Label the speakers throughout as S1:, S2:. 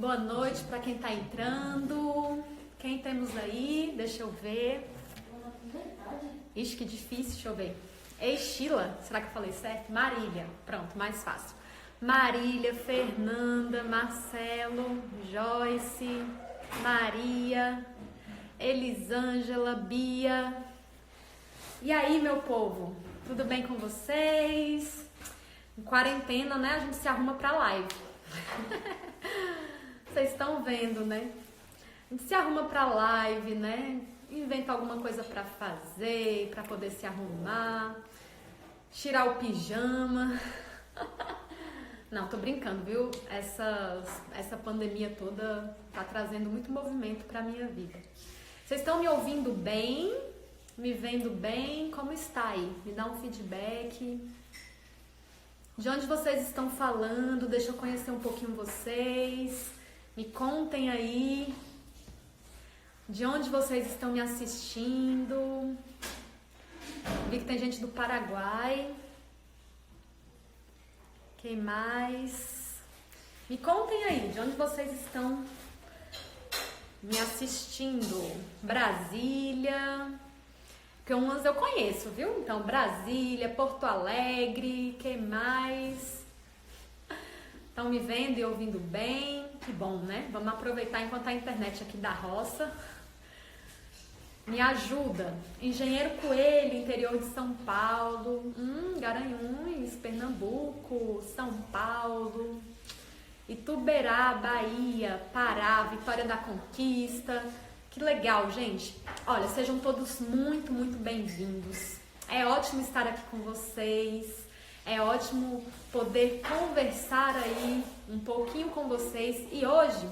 S1: boa noite para quem está entrando. Quem temos aí? Deixa eu ver. Ixi, que difícil, deixa eu ver. Ei, Sheila, será que eu falei certo? Marília, pronto, mais fácil. Marília, Fernanda, Marcelo, Joyce, Maria, Elisângela, Bia. E aí, meu povo? Tudo bem com vocês? Em quarentena, né? A gente se arruma pra live. Vocês estão vendo, né? A gente se arruma pra live, né? Inventa alguma coisa pra fazer, pra poder se arrumar. Tirar o pijama. Não, tô brincando, viu? Essa pandemia toda tá trazendo muito movimento pra minha vida. Vocês estão me ouvindo bem? Me vendo bem? Como está aí? Me dá um feedback. De onde vocês estão falando? Deixa eu conhecer um pouquinho vocês. Me contem aí. De onde vocês estão me assistindo? Vi que tem gente do Paraguai. Quem mais? Me contem aí, de onde vocês estão me assistindo? Brasília. Porque umas eu conheço, viu? Então, Brasília, Porto Alegre, quem mais? Estão me vendo e ouvindo bem? Que bom, né? Vamos aproveitar enquanto a internet aqui da roça me ajuda. Engenheiro Coelho, interior de São Paulo. Garanhuns, Pernambuco, São Paulo. Ituberá, Bahia, Pará, Vitória da Conquista. Que legal, gente. Olha, sejam todos muito, muito bem-vindos. É ótimo estar aqui com vocês. É ótimo poder conversar aí um pouquinho com vocês. E hoje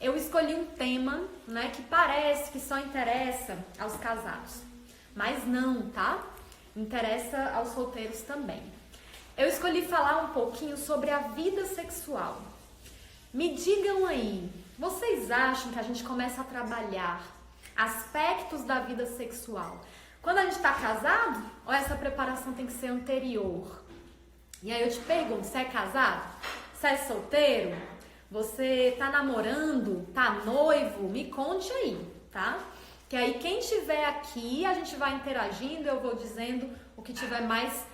S1: eu escolhi um tema, né, que parece que só interessa aos casados. Mas não, tá? Interessa aos solteiros também. Eu escolhi falar um pouquinho sobre a vida sexual. Me digam aí, vocês acham que a gente começa a trabalhar aspectos da vida sexual quando a gente está casado? Ou essa preparação tem que ser anterior? E aí eu te pergunto, você é casado? Você é solteiro? Você tá namorando? Tá noivo? Me conte aí, tá? Que aí quem tiver aqui, a gente vai interagindo, eu vou dizendo o que tiver mais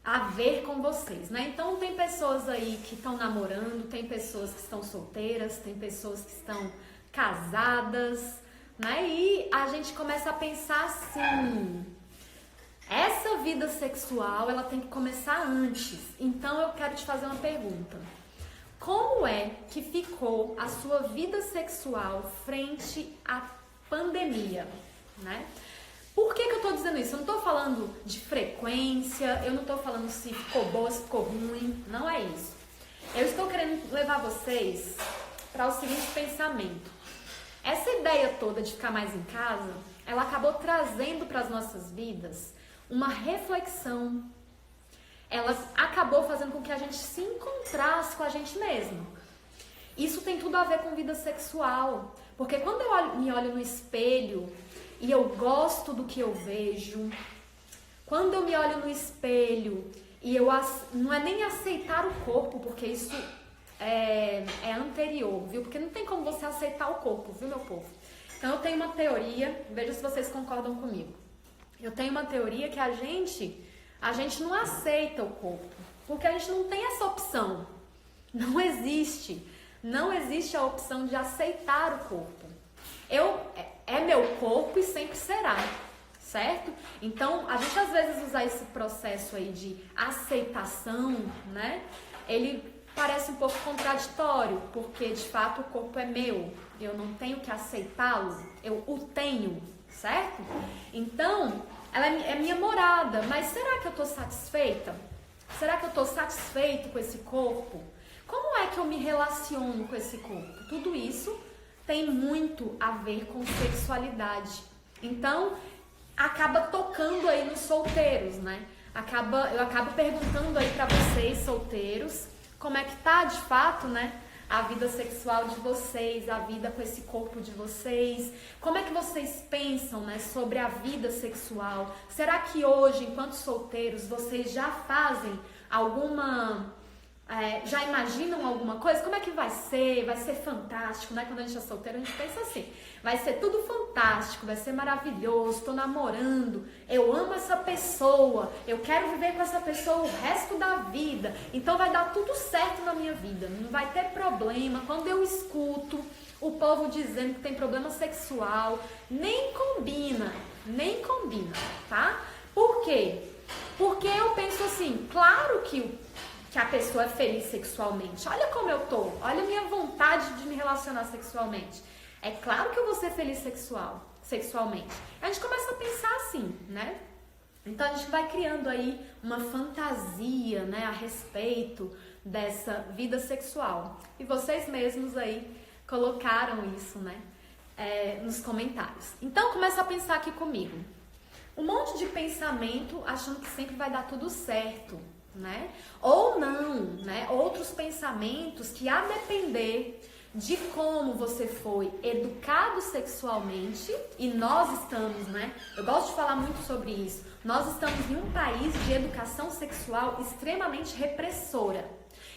S1: a ver com vocês, né? Então tem pessoas aí que estão namorando, tem pessoas que estão solteiras, tem pessoas que estão casadas, né? E a gente começa a pensar assim, essa vida sexual, ela tem que começar antes. Então eu quero te fazer uma pergunta. Como é que ficou a sua vida sexual frente à pandemia, né? Por que eu tô dizendo isso? Eu não tô falando de frequência, eu não tô falando se ficou boa, se ficou ruim, não é isso. Eu estou querendo levar vocês para o seguinte pensamento. Essa ideia toda de ficar mais em casa, ela acabou trazendo para as nossas vidas uma reflexão. Ela acabou fazendo com que a gente se encontrasse com a gente mesmo. Isso tem tudo a ver com vida sexual. Porque quando eu me olho no espelho e eu gosto do que eu vejo, quando eu me olho no espelho e eu não é nem aceitar o corpo, porque isso é anterior, viu? Porque não tem como você aceitar o corpo, viu, meu povo? Então eu tenho uma teoria, veja se vocês concordam comigo. Eu tenho uma teoria que a gente não aceita o corpo, porque a gente não tem essa opção. Não existe a opção de aceitar o corpo. É meu corpo e sempre será, certo? Então, a gente às vezes usa esse processo aí de aceitação, né? Ele parece um pouco contraditório, porque de fato o corpo é meu, eu não tenho que aceitá-lo, eu o tenho, certo? Então, ela é minha morada, mas será que eu tô satisfeita? Será que eu tô satisfeito com esse corpo? Como é que eu me relaciono com esse corpo? Tudo isso tem muito a ver com sexualidade. Então, acaba tocando aí nos solteiros, né? Eu acabo perguntando aí pra vocês, solteiros, como é que tá de fato, né? A vida sexual de vocês, a vida com esse corpo de vocês. Como é que vocês pensam, né, sobre a vida sexual? Será que hoje, enquanto solteiros, vocês já fazem alguma já imaginam alguma coisa? Como é que vai ser? Vai ser fantástico, né? Quando a gente é solteiro, a gente pensa assim, vai ser tudo fantástico, vai ser maravilhoso, tô namorando, eu amo essa pessoa, eu quero viver com essa pessoa o resto da vida, então vai dar tudo certo na minha vida, não vai ter problema. Quando eu escuto o povo dizendo que tem problema sexual, nem combina, tá? Por quê? Porque eu penso assim, claro que a pessoa é feliz sexualmente. Olha como eu tô, olha a minha vontade de me relacionar sexualmente. É claro que eu vou ser feliz sexualmente. A gente começa a pensar assim, né? Então a gente vai criando aí uma fantasia, né, a respeito dessa vida sexual. E vocês mesmos aí colocaram isso, né, nos comentários. Então começa a pensar aqui comigo. Um monte de pensamento achando que sempre vai dar tudo certo, né? Ou não, né? Outros pensamentos que, a depender de como você foi educado sexualmente, e nós estamos, né? Eu gosto de falar muito sobre isso. Nós estamos em um país de educação sexual extremamente repressora.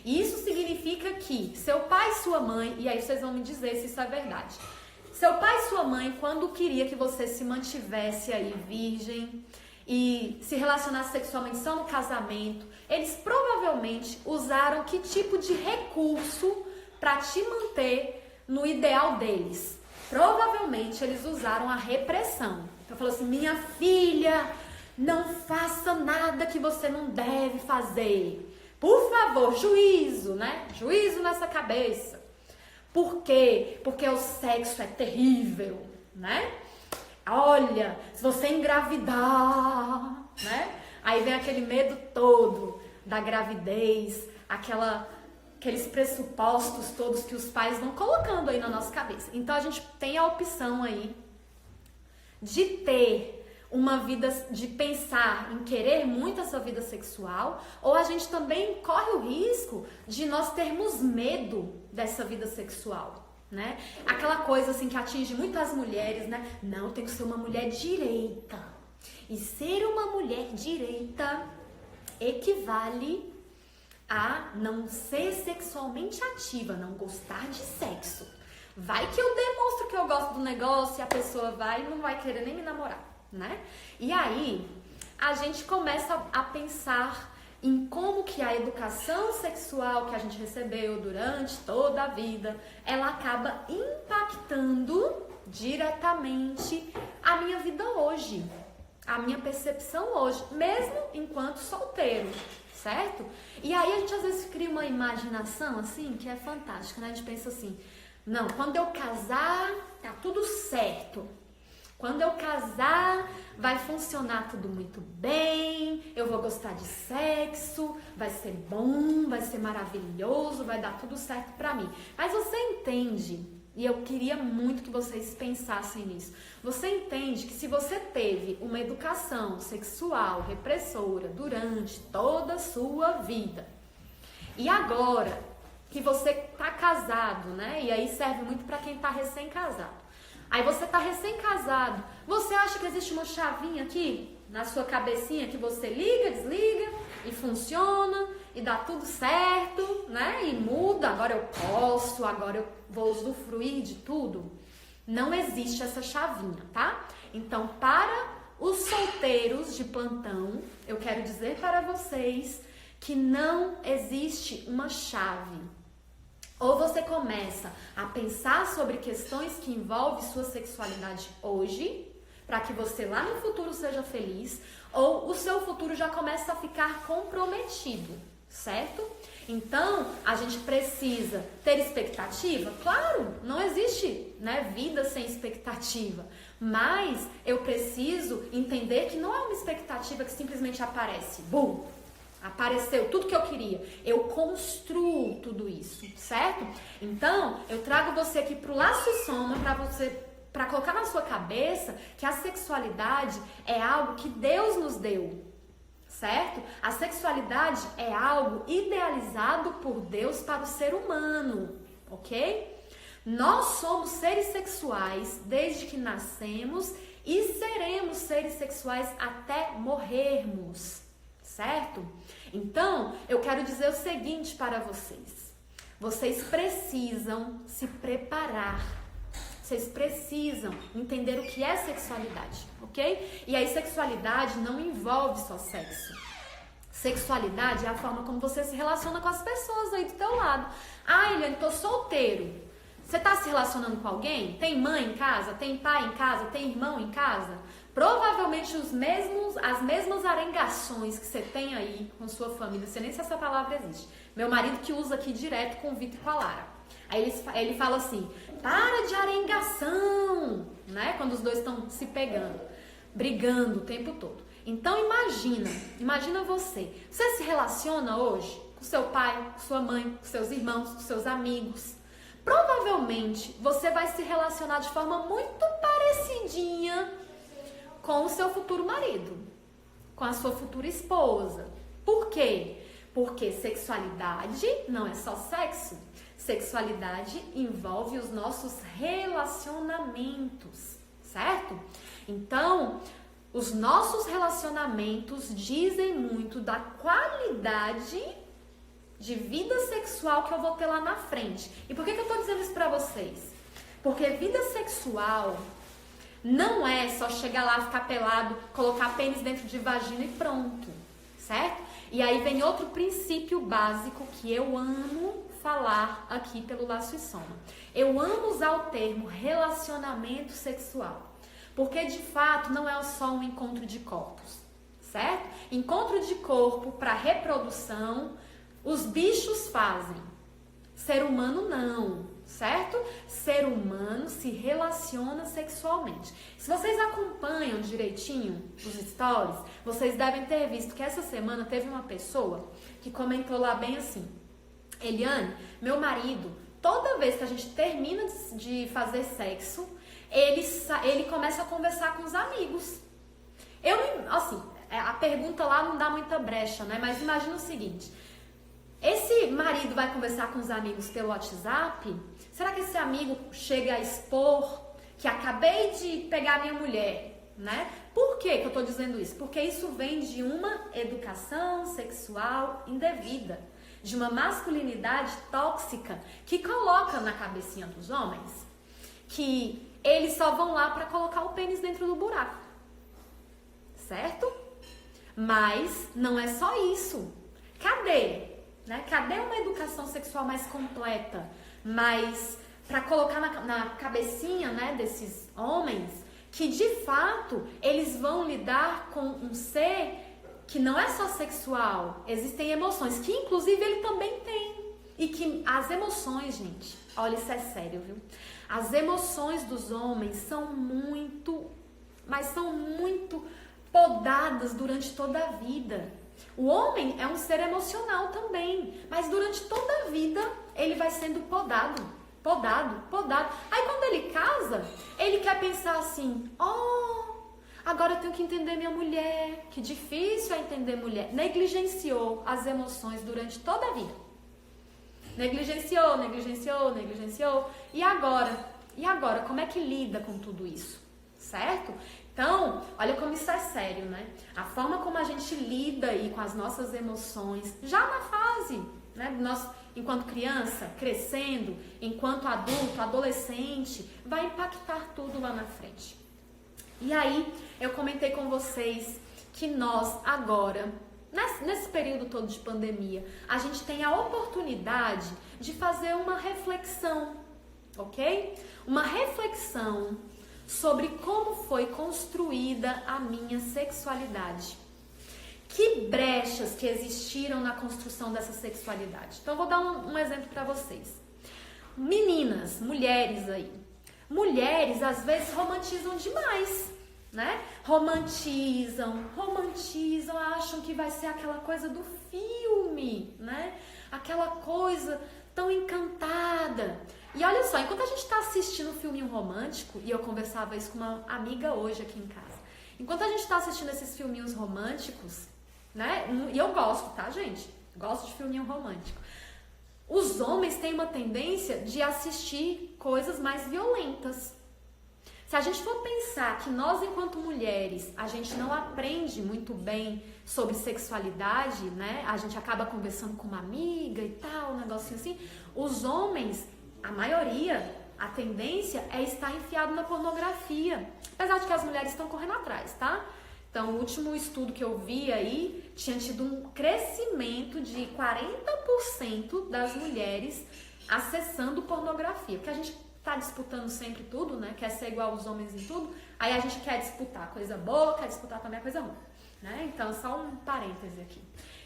S1: E isso significa que seu pai e sua mãe, e aí vocês vão me dizer se isso é verdade. Seu pai e sua mãe, quando queria que você se mantivesse aí virgem e se relacionasse sexualmente só no casamento, eles provavelmente usaram que tipo de recurso para te manter no ideal deles? Provavelmente eles usaram a repressão. Então falou assim, minha filha, não faça nada que você não deve fazer. Por favor, juízo, né? Juízo nessa cabeça. Por quê? Porque o sexo é terrível, né? Olha, se você engravidar, né? Aí vem aquele medo todo da gravidez, aqueles pressupostos todos que os pais vão colocando aí na nossa cabeça. Então a gente tem a opção aí de ter uma vida, de pensar em querer muito essa vida sexual, ou a gente também corre o risco de nós termos medo dessa vida sexual, né? Aquela coisa assim que atinge muitas mulheres, né? Não, tem que ser uma mulher direita. E ser uma mulher direita equivale a não ser sexualmente ativa, não gostar de sexo. Vai que eu demonstro que eu gosto do negócio e a pessoa vai e não vai querer nem me namorar, né? E aí a gente começa a pensar em como que a educação sexual que a gente recebeu durante toda a vida, ela acaba impactando diretamente a minha vida hoje, a minha percepção hoje, mesmo enquanto solteiro, certo? E aí a gente às vezes cria uma imaginação assim, que é fantástica, né? A gente pensa assim, não, quando eu casar, tá tudo certo. Quando eu casar, vai funcionar tudo muito bem, eu vou gostar de sexo, vai ser bom, vai ser maravilhoso, vai dar tudo certo pra mim. Mas você entende, e eu queria muito que vocês pensassem nisso, você entende que se você teve uma educação sexual repressora durante toda a sua vida, e agora que você tá casado, né, e aí serve muito pra quem tá recém-casado, aí você tá recém-casado, você acha que existe uma chavinha aqui na sua cabecinha que você liga, desliga e funciona e dá tudo certo, né? E muda, agora eu posso, agora eu vou usufruir de tudo? Não existe essa chavinha, tá? Então, para os solteiros de plantão, eu quero dizer para vocês que não existe uma chave. Ou você começa a pensar sobre questões que envolvem sua sexualidade hoje, para que você lá no futuro seja feliz, ou o seu futuro já começa a ficar comprometido, certo? Então, a gente precisa ter expectativa? Claro, não existe, né, vida sem expectativa, mas eu preciso entender que não é uma expectativa que simplesmente aparece, bum! Apareceu tudo que eu queria. Eu construo tudo isso, certo? Então, eu trago você aqui pro Laço e Soma para colocar na sua cabeça que a sexualidade é algo que Deus nos deu, certo? A sexualidade é algo idealizado por Deus para o ser humano, ok? Nós somos seres sexuais desde que nascemos e seremos seres sexuais até morrermos. certo? Então, eu quero dizer o seguinte para vocês. Vocês precisam se preparar. Vocês precisam entender o que é sexualidade, ok? E aí, sexualidade não envolve só sexo. Sexualidade é a forma como você se relaciona com as pessoas aí do teu lado. Ah, Eliane, tô solteiro. Você tá se relacionando com alguém? Tem mãe em casa? Tem pai em casa? Tem irmão em casa? Provavelmente as mesmas arengações que você tem aí com sua família, não sei nem se essa palavra existe. Meu marido que usa aqui direto com o Vitor e com a Lara. Aí ele fala assim, para de arengação, né? Quando os dois estão se pegando, brigando o tempo todo. Então imagina você se relaciona hoje com seu pai, com sua mãe, com seus irmãos, com seus amigos. Provavelmente você vai se relacionar de forma muito parecidinha com o seu futuro marido, com a sua futura esposa. Por quê? Porque sexualidade não é só sexo. Sexualidade envolve os nossos relacionamentos, certo? Então, os nossos relacionamentos dizem muito da qualidade de vida sexual que eu vou ter lá na frente. E por que eu tô dizendo isso pra vocês? Porque vida sexual não é só chegar lá, ficar pelado, colocar pênis dentro de vagina e pronto, certo? E aí vem outro princípio básico que eu amo falar aqui pelo Laço e Soma. Eu amo usar o termo relacionamento sexual, porque de fato não é só um encontro de corpos, certo? Encontro de corpo para reprodução, os bichos fazem, ser humano não, certo? Ser humano se relaciona sexualmente. Se vocês acompanham direitinho os stories, vocês devem ter visto que essa semana teve uma pessoa que comentou lá bem assim, Eliane, meu marido, toda vez que a gente termina de fazer sexo, ele começa a conversar com os amigos. A pergunta lá não dá muita brecha, né? Mas imagina o seguinte, esse marido vai conversar com os amigos pelo WhatsApp, será que esse amigo chega a expor que acabei de pegar minha mulher, né? Por que eu tô dizendo isso? Porque isso vem de uma educação sexual indevida, de uma masculinidade tóxica que coloca na cabecinha dos homens que eles só vão lá para colocar o pênis dentro do buraco, certo? Mas não é só isso. Cadê? Né? Cadê uma educação sexual mais completa? Mas para colocar na cabecinha, né, desses homens que de fato eles vão lidar com um ser que não é só sexual, existem emoções, que inclusive ele também tem. E que as emoções, gente, olha, isso é sério, viu? As emoções dos homens são muito podadas durante toda a vida. O homem é um ser emocional também, mas durante toda a vida ele vai sendo podado. Aí quando ele casa, ele quer pensar assim, agora eu tenho que entender minha mulher, que difícil é entender mulher. Negligenciou as emoções durante toda a vida. Negligenciou. E agora, como é que lida com tudo isso? Certo? Então, olha como isso é sério, né? A forma como a gente lida aí com as nossas emoções, já na fase, né? Nós, enquanto criança, crescendo, enquanto adulto, adolescente, vai impactar tudo lá na frente. E aí, eu comentei com vocês que nós agora, nesse período todo de pandemia, a gente tem a oportunidade de fazer uma reflexão, ok? Uma reflexão sobre como foi construída a minha sexualidade. Que brechas que existiram na construção dessa sexualidade. Então, eu vou dar um exemplo para vocês. Meninas, mulheres aí. Mulheres, às vezes, romantizam demais, né? Romantizam, acham que vai ser aquela coisa do filme, né? Aquela coisa tão encantada. E olha só, enquanto a gente está assistindo um filminho romântico, e eu conversava isso com uma amiga hoje aqui em casa, enquanto a gente está assistindo esses filminhos românticos, né? E eu gosto, tá, gente? Gosto de filminho romântico. Os homens têm uma tendência de assistir coisas mais violentas. Se a gente for pensar que nós, enquanto mulheres, a gente não aprende muito bem sobre sexualidade, né? A gente acaba conversando com uma amiga e tal, um negocinho assim. Os homens, a maioria, a tendência é estar enfiado na pornografia. Apesar de que as mulheres estão correndo atrás, tá? Então, o último estudo que eu vi aí tinha tido um crescimento de 40% das mulheres acessando pornografia. Porque a gente tá disputando sempre tudo, né? Quer ser igual aos homens em tudo. Aí a gente quer disputar coisa boa, quer disputar também a coisa ruim, né? Então, só um parêntese aqui.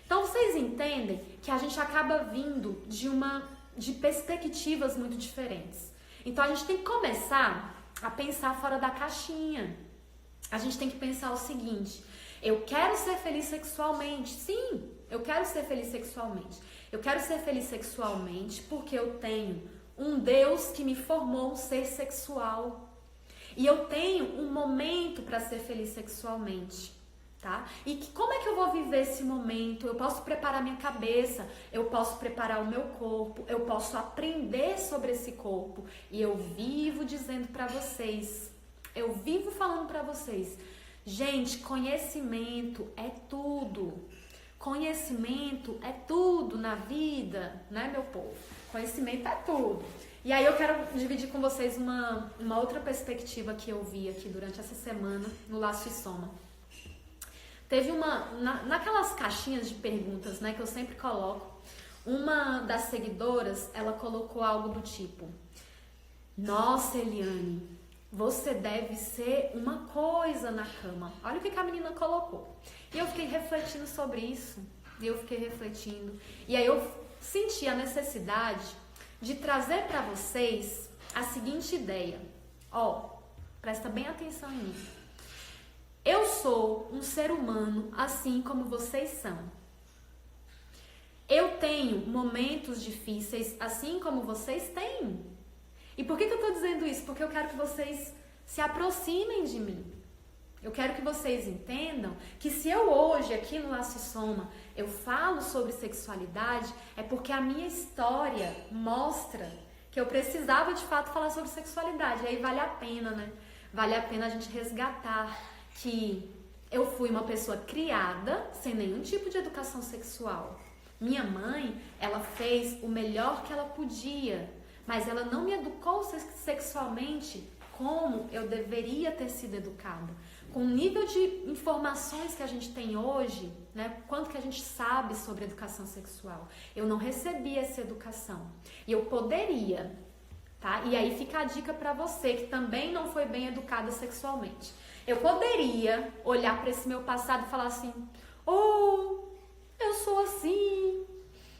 S1: Então, vocês entendem que a gente acaba vindo de perspectivas muito diferentes. Então, a gente tem que começar a pensar fora da caixinha. A gente tem que pensar o seguinte: eu quero ser feliz sexualmente. Sim, eu quero ser feliz sexualmente. Eu quero ser feliz sexualmente porque eu tenho um Deus que me formou um ser sexual. E eu tenho um momento para ser feliz sexualmente, tá? E como é que eu vou viver esse momento? Eu posso preparar minha cabeça, eu posso preparar o meu corpo, eu posso aprender sobre esse corpo. E eu vivo dizendo para vocês, eu vivo falando para vocês, gente, conhecimento é tudo. Conhecimento é tudo na vida, né, meu povo? Conhecimento é tudo. E aí eu quero dividir com vocês uma outra perspectiva que eu vi aqui durante essa semana no Laço e Soma. Teve naquelas caixinhas de perguntas, né, que eu sempre coloco, uma das seguidoras, ela colocou algo do tipo: nossa, Eliane, você deve ser uma coisa na cama. Olha o que a menina colocou. E eu fiquei refletindo sobre isso. E aí eu senti a necessidade de trazer para vocês a seguinte ideia. Ó, presta bem atenção em mim. Eu sou um ser humano assim como vocês são. Eu tenho momentos difíceis assim como vocês têm. E por que eu tô dizendo isso? Porque eu quero que vocês se aproximem de mim. Eu quero que vocês entendam que se eu hoje, aqui no Laço e Soma, eu falo sobre sexualidade, é porque a minha história mostra que eu precisava de fato falar sobre sexualidade. E aí vale a pena, né? Vale a pena a gente resgatar que eu fui uma pessoa criada sem nenhum tipo de educação sexual. Minha mãe, ela fez o melhor que ela podia, mas ela não me educou sexualmente como eu deveria ter sido educada. Com o nível de informações que a gente tem hoje, né, quanto que a gente sabe sobre educação sexual, eu não recebi essa educação. E eu poderia, tá? E aí fica a dica para você que também não foi bem educada sexualmente. Eu poderia olhar para esse meu passado e falar assim: oh, eu sou assim,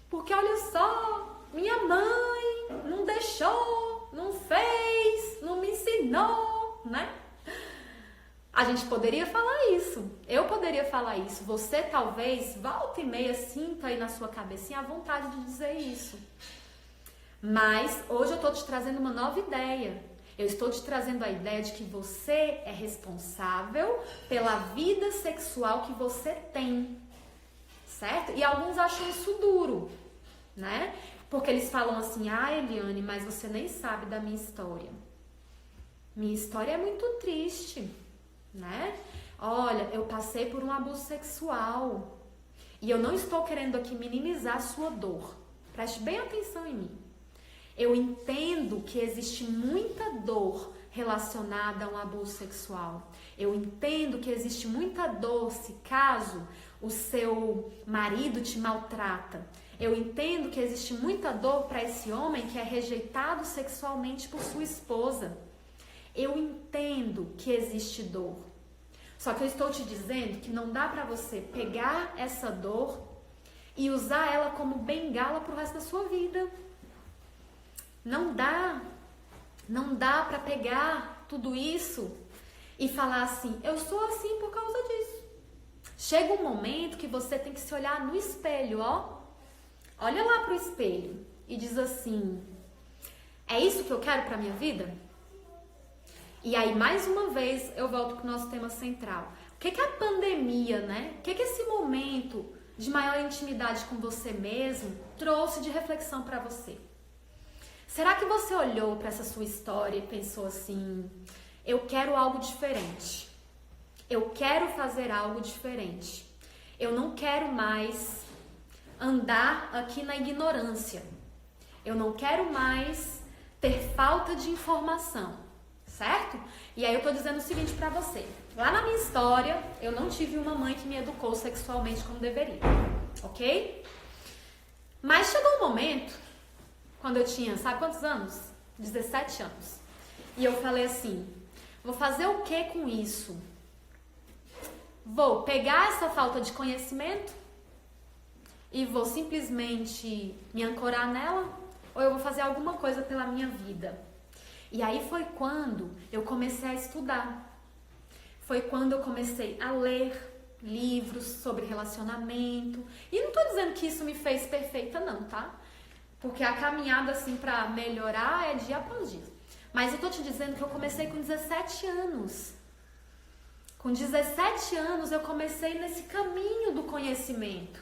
S1: porque olha só, minha mãe não deixou, não fez, não me ensinou, né? A gente poderia falar isso, eu poderia falar isso, você talvez, volta e meia, sinta aí na sua cabecinha a vontade de dizer isso. Mas hoje eu estou te trazendo uma nova ideia. Eu estou te trazendo a ideia de que você é responsável pela vida sexual que você tem, certo? E alguns acham isso duro, né? Porque eles falam assim: ah, Eliane, mas você nem sabe da minha história. Minha história é muito triste, né? Olha, eu passei por um abuso sexual e eu não estou querendo aqui minimizar a sua dor. Preste bem atenção em mim. Eu entendo que existe muita dor relacionada a um abuso sexual. Eu entendo que existe muita dor se caso o seu marido te maltrata. Eu entendo que existe muita dor para esse homem que é rejeitado sexualmente por sua esposa. Eu entendo que existe dor. Só que eu estou te dizendo que não dá para você pegar essa dor e usar ela como bengala para o resto da sua vida. Não dá para pegar tudo isso e falar assim: eu sou assim por causa disso. Chega um momento que você tem que se olhar no espelho, ó. Olha lá pro espelho e diz assim: é isso que eu quero para minha vida? E aí, mais uma vez, eu volto pro nosso tema central. O que a pandemia, né? O que esse momento de maior intimidade com você mesmo trouxe de reflexão para você? Será que você olhou para essa sua história e pensou assim: eu quero algo diferente. Eu quero fazer algo diferente. Eu não quero mais andar aqui na ignorância. Eu não quero mais ter falta de informação, certo? E aí eu tô dizendo o seguinte pra você. Lá na minha história, eu não tive uma mãe que me educou sexualmente como deveria, ok? Mas chegou um momento, quando eu tinha, sabe quantos anos? 17 anos. E eu falei assim, vou fazer o que com isso? Vou pegar essa falta de conhecimento e vou simplesmente me ancorar nela? Ou eu vou fazer alguma coisa pela minha vida? E aí foi quando eu comecei a estudar. Foi quando eu comecei a ler livros sobre relacionamento. E não tô dizendo que isso me fez perfeita não, tá? Porque a caminhada assim pra melhorar é dia após dia. Mas eu tô te dizendo que eu comecei com 17 anos. Com 17 anos eu comecei nesse caminho do conhecimento.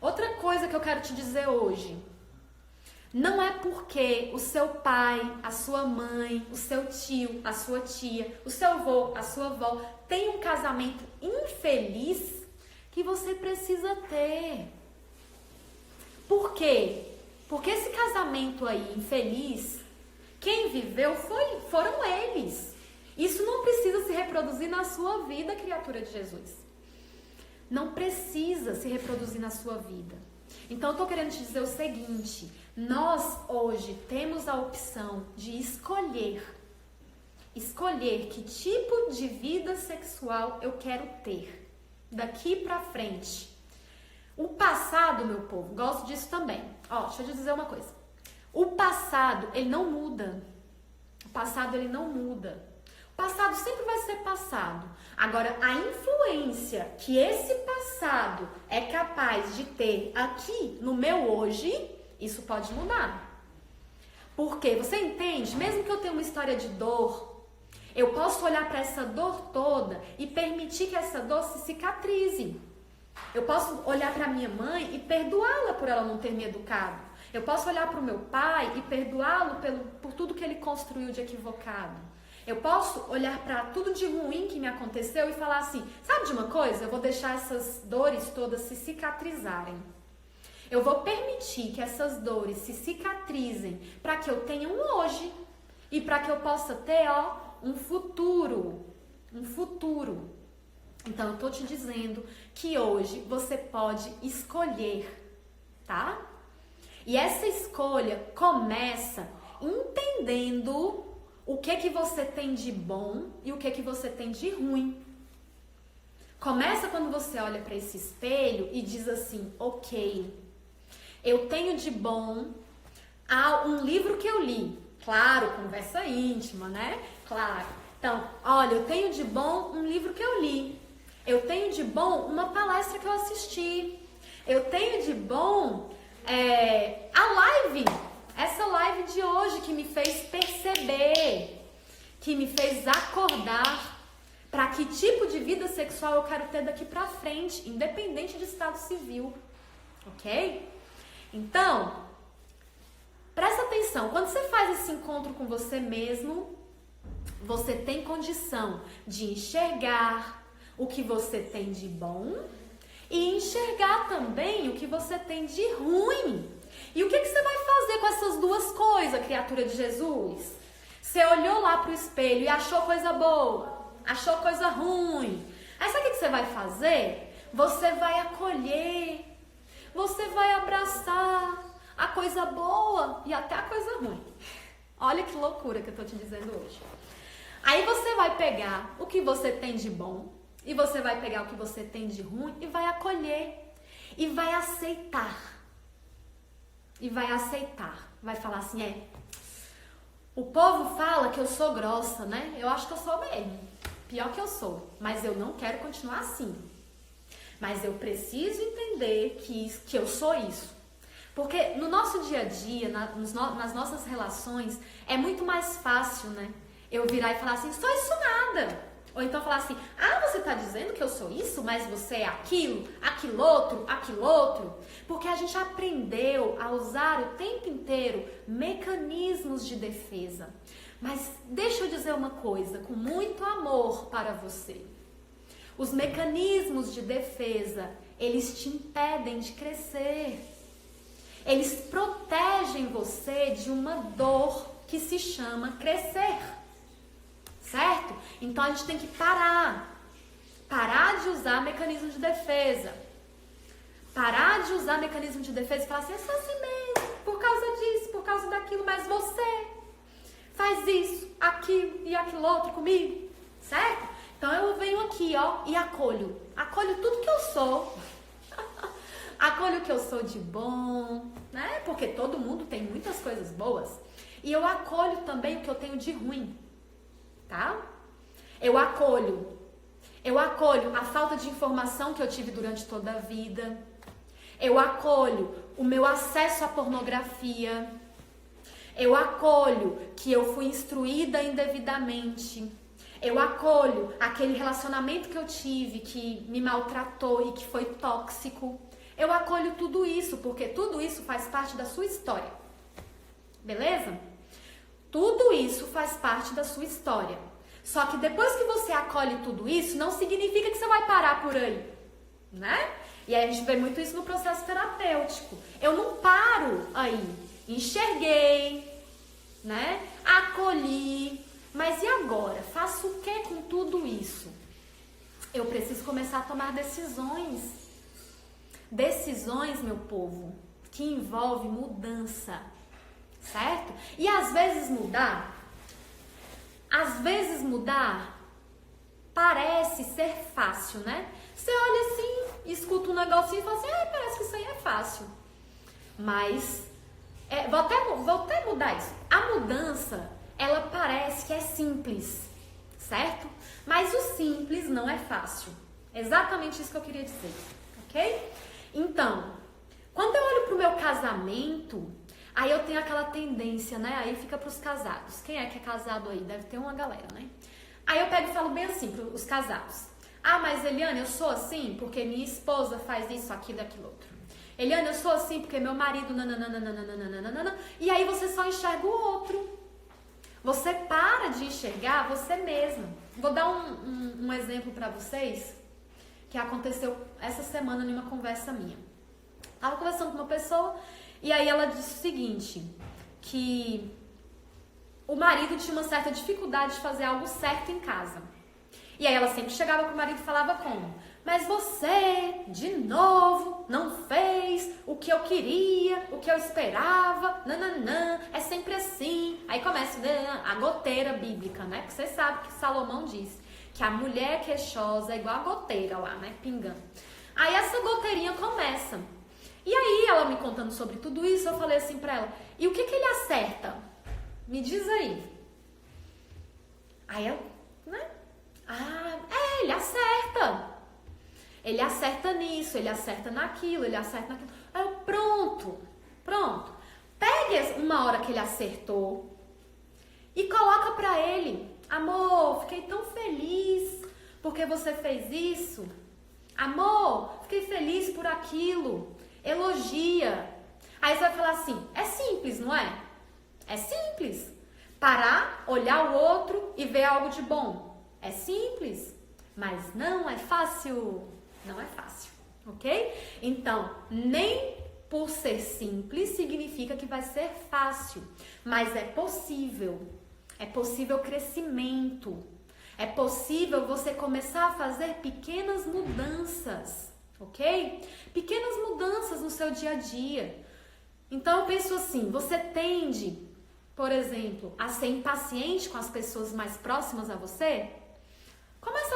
S1: Outra coisa que eu quero te dizer hoje. Não é porque o seu pai, a sua mãe, o seu tio, a sua tia, o seu avô, a sua avó tem um casamento infeliz que você precisa ter. Por quê? Porque esse casamento aí infeliz, quem viveu foram eles. Isso não precisa se reproduzir na sua vida, criatura de Jesus. Não precisa se reproduzir na sua vida. Então eu tô querendo te dizer o seguinte, nós hoje temos a opção de escolher que tipo de vida sexual eu quero ter daqui pra frente. O passado, meu povo, gosto disso também. Ó, deixa eu te dizer uma coisa. O passado, ele não muda. O passado, ele não muda. O passado sempre vai ser passado. Agora, a influência que esse passado é capaz de ter aqui no meu hoje, isso pode mudar. Porque, você entende? Mesmo que eu tenha uma história de dor, eu posso olhar para essa dor toda e permitir que essa dor se cicatrize. Eu posso olhar para minha mãe e perdoá-la por ela não ter me educado. Eu posso olhar para o meu pai e perdoá-lo por tudo que ele construiu de equivocado. Eu posso olhar para tudo de ruim que me aconteceu e falar assim, sabe de uma coisa? Eu vou deixar essas dores todas se cicatrizarem. Eu vou permitir que essas dores se cicatrizem para que eu tenha um hoje e para que eu possa ter, um futuro. Um futuro. Então, eu tô te dizendo que hoje você pode escolher, tá? E essa escolha começa entendendo o que você tem de bom e o que você tem de ruim. Começa quando você olha para esse espelho e diz assim, ok, eu tenho de bom um livro que eu li. Claro, conversa íntima, né? Claro. Então, olha, eu tenho de bom um livro que eu li. Eu tenho de bom uma palestra que eu assisti. Eu tenho de bom a live. Essa live de hoje que me fez perceber, que me fez acordar para que tipo de vida sexual eu quero ter daqui pra frente, independente de estado civil, ok? Então, presta atenção, quando você faz esse encontro com você mesmo, você tem condição de enxergar o que você tem de bom e enxergar também o que você tem de ruim. E o que você vai fazer com essas duas coisas, criatura de Jesus? Você olhou lá pro espelho e achou coisa boa, achou coisa ruim. Aí sabe o que você vai fazer? Você vai acolher, você vai abraçar a coisa boa e até a coisa ruim. Olha que loucura que eu tô te dizendo hoje. Aí você vai pegar o que você tem de bom e você vai pegar o que você tem de ruim e vai acolher e vai aceitar. E vai aceitar. Vai falar assim, o povo fala que eu sou grossa, né? Eu acho que eu sou mesmo. Pior que eu sou. Mas eu não quero continuar assim. Mas eu preciso entender que eu sou isso. Porque no nosso dia a dia, nas nossas relações, é muito mais fácil, né? Eu virar e falar assim, sou isso nada. Ou então falar assim, você tá dizendo que eu sou isso, mas você é aquilo, aquilo outro. Porque a gente aprendeu a usar o tempo inteiro mecanismos de defesa. Mas deixa eu dizer uma coisa, com muito amor para você. Os mecanismos de defesa, eles te impedem de crescer. Eles protegem você de uma dor que se chama crescer. Certo? Então a gente tem que parar de usar mecanismo de defesa. Parar de usar mecanismo de defesa e falar assim, eu sou assim mesmo, por causa disso, por causa daquilo, mas você faz isso, aquilo e aquilo outro comigo, certo? Então eu venho aqui, ó, e acolho tudo que eu sou, acolho o que eu sou de bom, né? Porque todo mundo tem muitas coisas boas, e eu acolho também o que eu tenho de ruim, tá? Eu acolho a falta de informação que eu tive durante toda a vida. Eu acolho o meu acesso à pornografia. Eu acolho que eu fui instruída indevidamente. Eu acolho aquele relacionamento que eu tive que me maltratou e que foi tóxico. Eu acolho tudo isso, porque tudo isso faz parte da sua história. Beleza? Tudo isso faz parte da sua história. Só que depois que você acolhe tudo isso, não significa que você vai parar por aí, né? E aí a gente vê muito isso no processo terapêutico. Eu não paro aí. Enxerguei, né? Acolhi. Mas e agora? Faço o que com tudo isso? Eu preciso começar a tomar decisões. Decisões, meu povo, que envolve mudança, certo? E às vezes mudar parece ser fácil, né? Você olha assim, escuta um negocinho e fala assim, parece que isso aí é fácil. Mas, vou até mudar isso. A mudança, ela parece que é simples, certo? Mas o simples não é fácil. Exatamente isso que eu queria dizer, ok? Então, quando eu olho pro meu casamento, aí eu tenho aquela tendência, né? Aí fica pros casados. Quem é que é casado aí? Deve ter uma galera, né? Aí eu pego e falo bem assim pros casados. Ah, mas Eliane, eu sou assim porque minha esposa faz isso, aquilo e aquilo outro. Eliane, eu sou assim porque meu marido... nananana. E aí você só enxerga o outro. Você para de enxergar você mesma. Vou dar um exemplo pra vocês que aconteceu essa semana em uma conversa minha. Tava conversando com uma pessoa e aí ela disse o seguinte, que o marido tinha uma certa dificuldade de fazer algo certo em casa. E aí ela sempre chegava com o marido e falava como? Mas você, de novo, não fez o que eu queria, o que eu esperava, nananã, é sempre assim. Aí começa a goteira bíblica, né? Porque você sabe que Salomão diz que a mulher queixosa é igual a goteira lá, né? Pingando. Aí essa goteirinha começa. E aí ela me contando sobre tudo isso, eu falei assim pra ela, e o que ele acerta? Me diz aí. Aí ela, né? Ele acerta. Ele acerta nisso, ele acerta naquilo, ele acerta naquilo. Aí eu, pronto. Pegue uma hora que ele acertou e coloca pra ele. Amor, fiquei tão feliz porque você fez isso. Amor, fiquei feliz por aquilo. Elogia. Aí você vai falar assim, é simples, não é? É simples. Parar, olhar o outro e ver algo de bom. É simples, mas não é fácil. Não é fácil, ok? Então, nem por ser simples significa que vai ser fácil, mas é possível. É possível crescimento. É possível você começar a fazer pequenas mudanças, ok? Pequenas mudanças no seu dia a dia. Então, eu penso assim, você tende, por exemplo, a ser impaciente com as pessoas mais próximas a você? Começa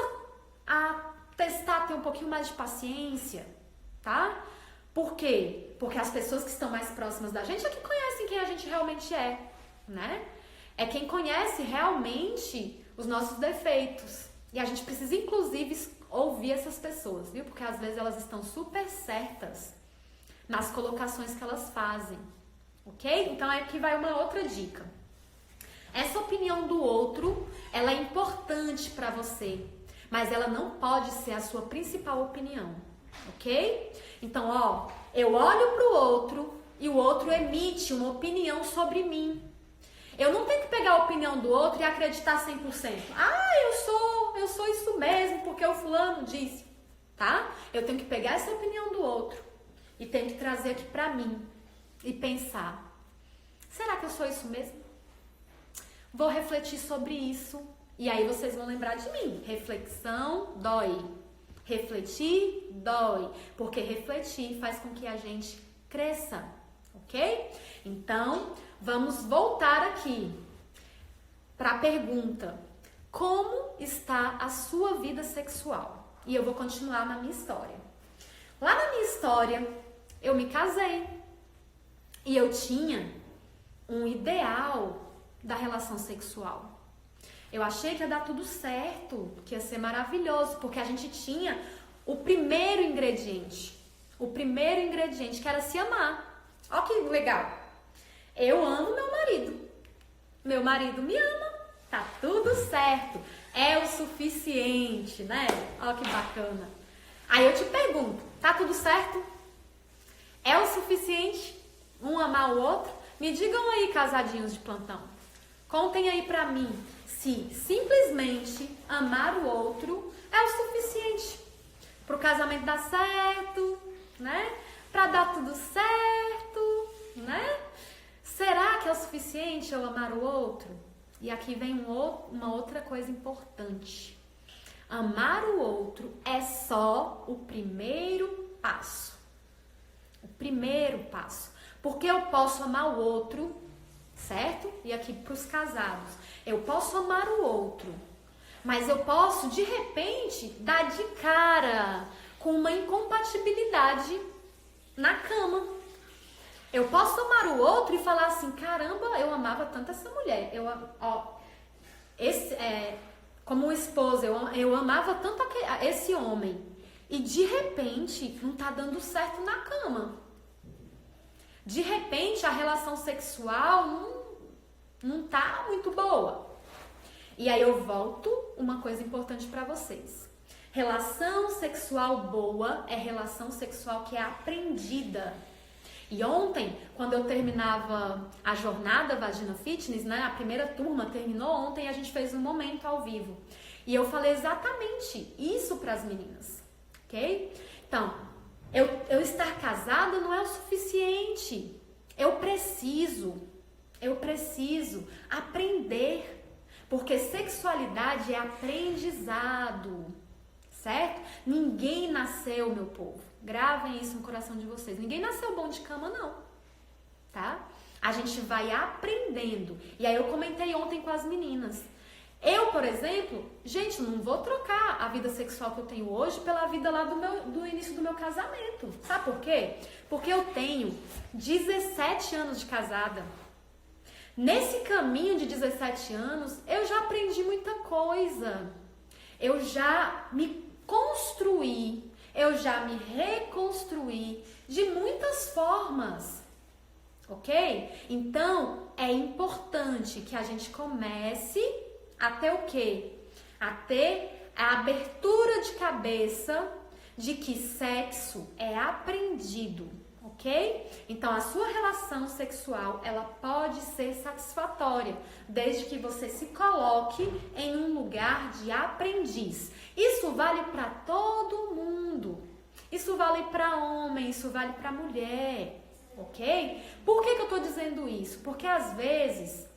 S1: a testar, ter um pouquinho mais de paciência, tá? Por quê? Porque as pessoas que estão mais próximas da gente é que conhecem quem a gente realmente é, né? É quem conhece realmente os nossos defeitos. E a gente precisa, inclusive, ouvir essas pessoas, viu? Porque às vezes elas estão super certas nas colocações que elas fazem, ok? Então aqui vai uma outra dica. Essa opinião do outro, ela é importante para você, mas ela não pode ser a sua principal opinião, ok? Então, ó, eu olho pro outro e o outro emite uma opinião sobre mim. Eu não tenho que pegar a opinião do outro e acreditar 100%. Ah, eu sou isso mesmo, porque o fulano disse, tá? Eu tenho que pegar essa opinião do outro e tenho que trazer aqui pra mim e pensar, será que eu sou isso mesmo? Vou refletir sobre isso e aí vocês vão lembrar de mim. Reflexão dói. Refletir dói, porque refletir faz com que a gente cresça, ok? Então, vamos voltar aqui para a pergunta: como está a sua vida sexual? E eu vou continuar na minha história. Lá na minha história, eu me casei e eu tinha um ideal da relação sexual. Eu achei que ia dar tudo certo, que ia ser maravilhoso, porque a gente tinha o primeiro ingrediente. O primeiro ingrediente, que era se amar. Olha que legal. Eu amo meu marido. Meu marido me ama. Tá tudo certo. É o suficiente, né? Olha que bacana. Aí eu te pergunto, tá tudo certo? É o suficiente um amar o outro? Me digam aí, casadinhos de plantão. Contem aí pra mim se simplesmente amar o outro é o suficiente pro casamento dar certo, né? Pra dar tudo certo, né? Será que é o suficiente eu amar o outro? E aqui vem uma outra coisa importante. Amar o outro é só o primeiro passo. O primeiro passo. Porque eu posso amar o outro, certo? E aqui para os casados. Eu posso amar o outro, mas eu posso, de repente, dar de cara com uma incompatibilidade na cama. Eu posso amar o outro e falar assim, caramba, eu amava tanto essa mulher. Como esposa, eu amava tanto esse homem. E de repente, não tá dando certo na cama. De repente, a relação sexual não tá muito boa. E aí eu volto uma coisa importante para vocês. Relação sexual boa é relação sexual que é aprendida. E ontem, quando eu terminava a jornada Vagina Fitness, né, a primeira turma terminou ontem e a gente fez um momento ao vivo. E eu falei exatamente isso para as meninas, ok? Então, eu estar casada não é o suficiente. Eu preciso aprender. Porque sexualidade é aprendizado, certo? Ninguém nasceu, meu povo. Gravem isso no coração de vocês. Ninguém nasceu bom de cama, não, tá? A gente vai aprendendo. E aí eu comentei ontem com as meninas. Eu, por exemplo, gente, não vou trocar a vida sexual que eu tenho hoje pela vida lá do início do meu casamento. Sabe por quê? Porque eu tenho 17 anos de casada. Nesse caminho de 17 anos, eu já aprendi muita coisa. Eu já me construí, eu já me reconstruí de muitas formas, ok? Então, é importante que a gente comece a ter o quê? A ter a abertura de cabeça de que sexo é aprendido. Ok? Então, a sua relação sexual, ela pode ser satisfatória, desde que você se coloque em um lugar de aprendiz. Isso vale para todo mundo. Isso vale para homem, isso vale para mulher, ok? Por que eu estou dizendo isso? Porque, às vezes,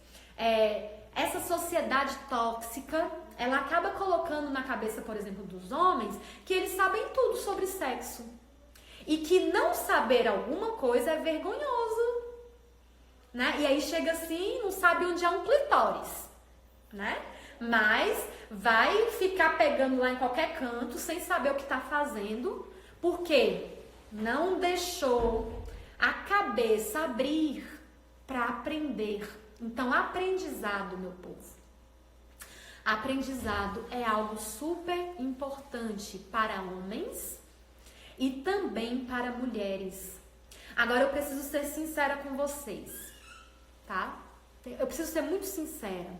S1: essa sociedade tóxica, ela acaba colocando na cabeça, por exemplo, dos homens, que eles sabem tudo sobre sexo. E que não saber alguma coisa é vergonhoso, né? E aí chega assim, não sabe onde é um clitóris, né? Mas vai ficar pegando lá em qualquer canto, sem saber o que tá fazendo, porque não deixou a cabeça abrir para aprender. Então, aprendizado, meu povo. Aprendizado é algo super importante para homens e também para mulheres. Agora eu preciso ser sincera com vocês, tá? Eu preciso ser muito sincera.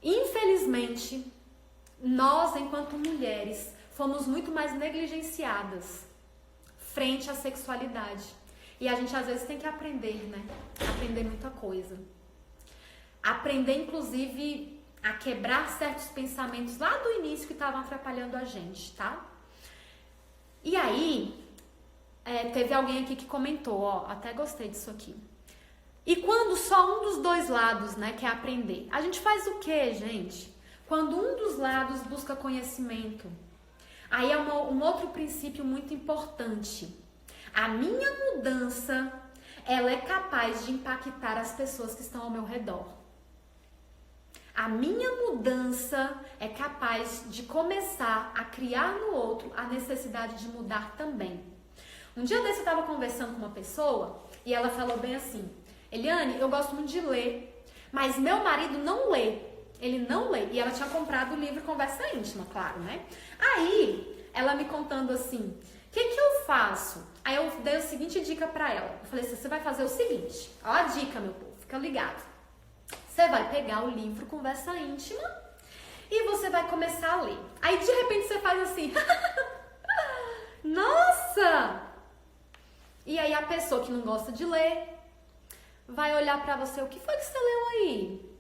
S1: Infelizmente, nós, enquanto mulheres, fomos muito mais negligenciadas frente à sexualidade. E a gente às vezes tem que aprender, né? Aprender muita coisa. aprender, inclusive, a quebrar certos pensamentos lá do início que estavam atrapalhando a gente, tá? E aí, teve alguém aqui que comentou, ó, até gostei disso aqui. E quando só um dos dois lados, né, quer aprender? A gente faz o quê, gente? Quando um dos lados busca conhecimento. Aí é um outro princípio muito importante. A minha mudança, ela é capaz de impactar as pessoas que estão ao meu redor. A minha mudança é capaz de começar a criar no outro a necessidade de mudar também. Um dia desse eu estava conversando com uma pessoa e ela falou bem assim: Eliane, eu gosto muito de ler, mas meu marido não lê. Ele não lê. E ela tinha comprado o livro Conversa Íntima, claro, né? Aí, ela me contando assim, o que eu faço? Aí eu dei a seguinte dica pra ela. Eu falei assim, você vai fazer o seguinte. Ó a dica, meu povo, fica ligado. Você vai pegar o livro Conversa Íntima e você vai começar a ler. Aí, de repente, você faz assim. Nossa! E aí, a pessoa que não gosta de ler vai olhar pra você. O que foi que você leu aí?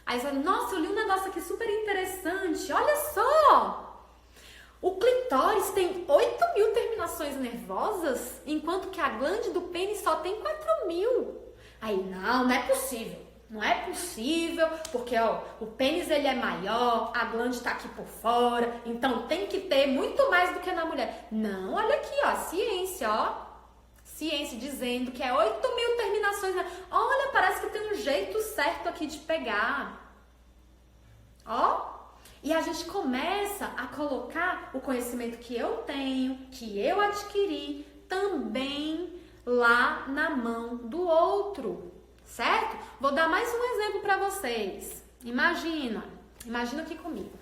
S1: Aí você fala, nossa, eu li um negócio aqui super interessante, olha só! O clitóris tem 8.000 terminações nervosas, enquanto que a glande do pênis só tem 4.000. Aí, não é possível. Não é possível, porque ó, o pênis ele é maior, a glande tá aqui por fora, então tem que ter muito mais do que na mulher. Não, olha aqui, ó, ciência, ó. Ciência dizendo que é 8.000 terminações. Olha, parece que tem um jeito certo aqui de pegar. Ó. E a gente começa a colocar o conhecimento que eu tenho, que eu adquiri, também lá na mão do outro. Certo? Vou dar mais um exemplo para vocês. Imagina aqui comigo.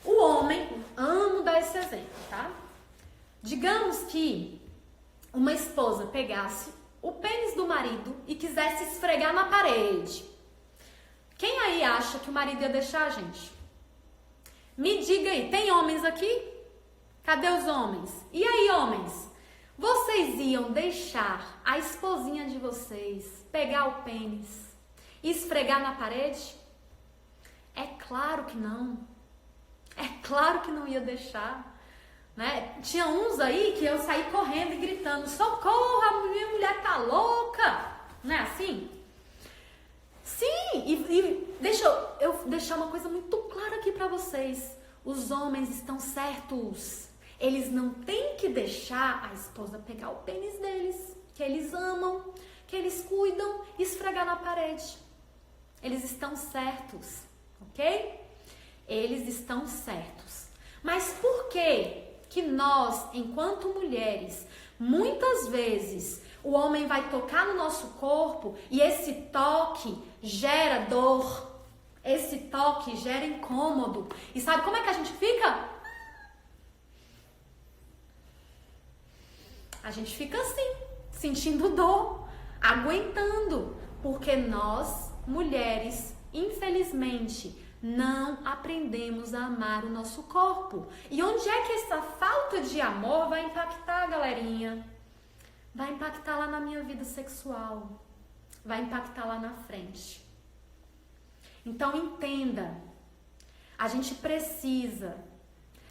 S1: O homem, amo dar esse exemplo, tá? Digamos que uma esposa pegasse o pênis do marido e quisesse esfregar na parede. Quem aí acha que o marido ia deixar, gente? Me diga aí, tem homens aqui? Cadê os homens? E aí, homens? Vocês iam deixar a esposinha de vocês pegar o pênis e esfregar na parede? É claro que não. É claro que não ia deixar. Né? Tinha uns aí que eu saí correndo e gritando, socorro, a minha mulher tá louca, não é assim? Sim, e deixa eu deixar uma coisa muito clara aqui pra vocês, os homens estão certos, eles não têm que deixar a esposa pegar o pênis deles, que eles amam, que eles cuidam, e esfregar na parede, eles estão certos, ok? Eles estão certos, mas por quê? Que nós, enquanto mulheres, muitas vezes o homem vai tocar no nosso corpo e esse toque gera dor, esse toque gera incômodo. E sabe como é que a gente fica? A gente fica assim, sentindo dor, aguentando, porque nós, mulheres, infelizmente, não aprendemos a amar o nosso corpo. E onde é que essa falta de amor vai impactar, galerinha? Vai impactar lá na minha vida sexual. Vai impactar lá na frente. Então entenda, a gente precisa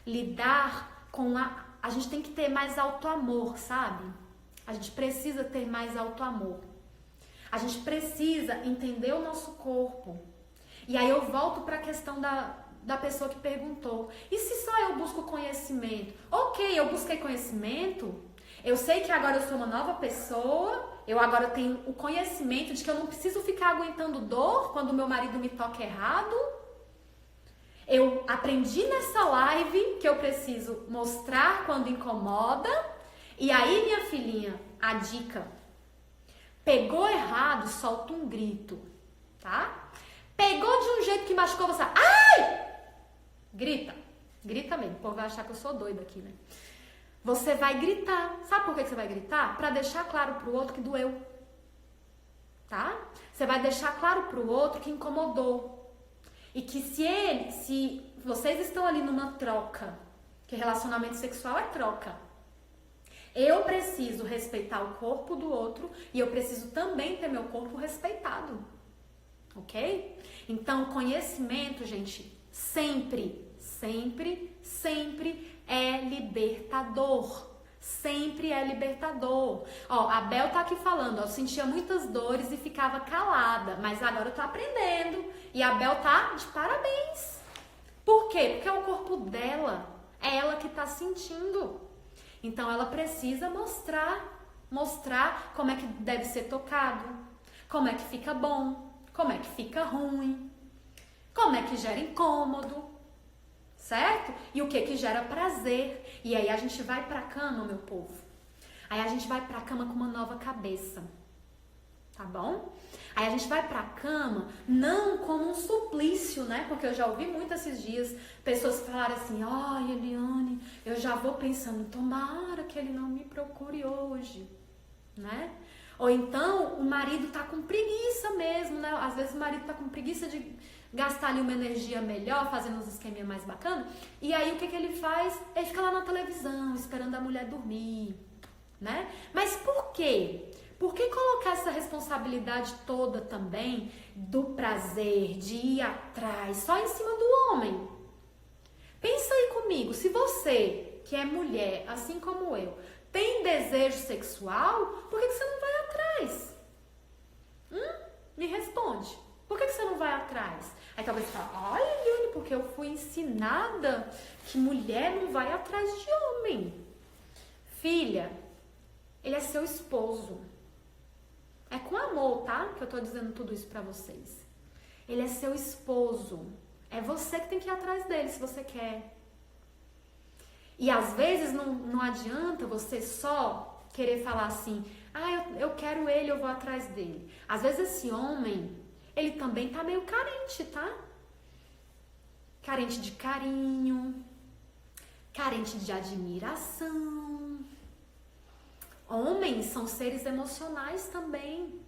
S1: lidar com a gente tem que ter mais autoamor, sabe? A gente precisa ter mais autoamor. A gente precisa entender o nosso corpo. E aí eu volto para a questão da pessoa que perguntou. E se só eu busco conhecimento? Ok, eu busquei conhecimento. Eu sei que agora eu sou uma nova pessoa. Eu agora tenho o conhecimento de que eu não preciso ficar aguentando dor quando o meu marido me toca errado. Eu aprendi nessa live que eu preciso mostrar quando incomoda. E aí, minha filhinha, a dica. Pegou errado, solta um grito, tá? Pegou de um jeito que machucou você. Ai! Grita. Grita mesmo. O povo vai achar que eu sou doida aqui, né? Você vai gritar. Sabe por que você vai gritar? Pra deixar claro pro outro que doeu. Tá? Você vai deixar claro pro outro que incomodou. E que se vocês estão ali numa troca, que relacionamento sexual é troca. Eu preciso respeitar o corpo do outro e eu preciso também ter meu corpo respeitado. Ok? Então, conhecimento, gente, sempre é libertador. Sempre é libertador. Ó, a Bel tá aqui falando, ó, eu sentia muitas dores e ficava calada, mas agora eu tô aprendendo. E a Bel tá de parabéns. Por quê? Porque é o corpo dela, é ela que tá sentindo. Então ela precisa mostrar como é que deve ser tocado, como é que fica bom, como é que fica ruim, como é que gera incômodo, certo? E o que gera prazer. E aí a gente vai pra cama, meu povo. Aí a gente vai pra cama com uma nova cabeça, tá bom? Aí a gente vai pra cama não como um suplício, né? Porque eu já ouvi muito esses dias pessoas falarem assim, ai, Eliane, eu já vou pensando, tomara que ele não me procure hoje, né? Ou então o marido tá com preguiça mesmo, né? Às vezes o marido tá com preguiça de gastar ali uma energia melhor, fazendo uns esqueminha mais bacana. E aí o que ele faz? Ele fica lá na televisão, esperando a mulher dormir, né? Mas por quê? Por que colocar essa responsabilidade toda também do prazer, de ir atrás, só em cima do homem? Pensa aí comigo, se você, que é mulher, assim como eu, tem desejo sexual, por que você não vai atrás? Me responde. Por que você não vai atrás? Aí talvez você fale, olha, Eliane, porque eu fui ensinada que mulher não vai atrás de homem. Filha, ele é seu esposo. É com amor, tá? Que eu tô dizendo tudo isso pra vocês. Ele é seu esposo. É você que tem que ir atrás dele, se você quer. E às vezes não adianta você só querer falar assim, eu quero ele, eu vou atrás dele. Às vezes esse homem, ele também tá meio carente, tá? Carente de carinho, carente de admiração. Homens são seres emocionais também.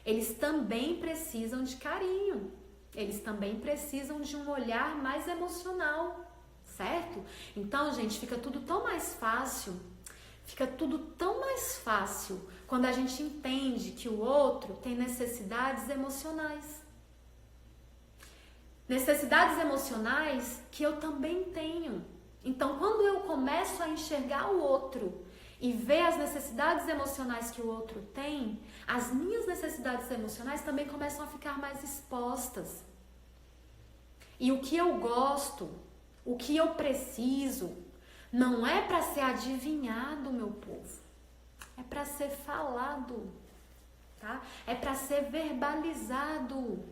S1: Eles também precisam de carinho. Eles também precisam de um olhar mais emocional, certo? Então, gente, fica tudo tão mais fácil. Fica tudo tão mais fácil quando a gente entende que o outro tem necessidades emocionais. Necessidades emocionais que eu também tenho. Então, quando eu começo a enxergar o outro e ver as necessidades emocionais que o outro tem, as minhas necessidades emocionais também começam a ficar mais expostas. E o que eu gosto, o que eu preciso, não é para ser adivinhado, meu povo. É para ser falado, tá? É para ser verbalizado.